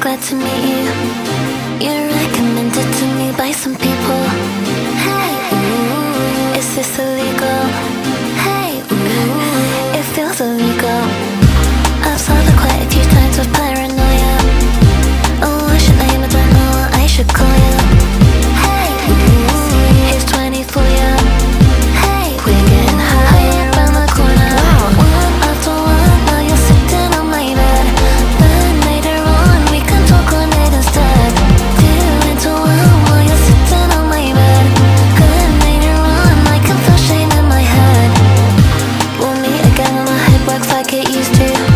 glad to meet you. You're recommended to me by some people. Hey, ooh, is this illegal? Hey, ooh, it feels illegal. I've solved it quite a few times with paranoia. Oh, what should I name it? Don't know what I should call you. Hey, ooh, here's 20 for you. Hey, we're getting higher around the corner. Wow. One after one, now you're sitting on my bed. Then later on, we can talk all night instead. Two into one while you're sitting on my bed. Then later on, I can feel shame in my head. We'll meet again when my head works like it used to.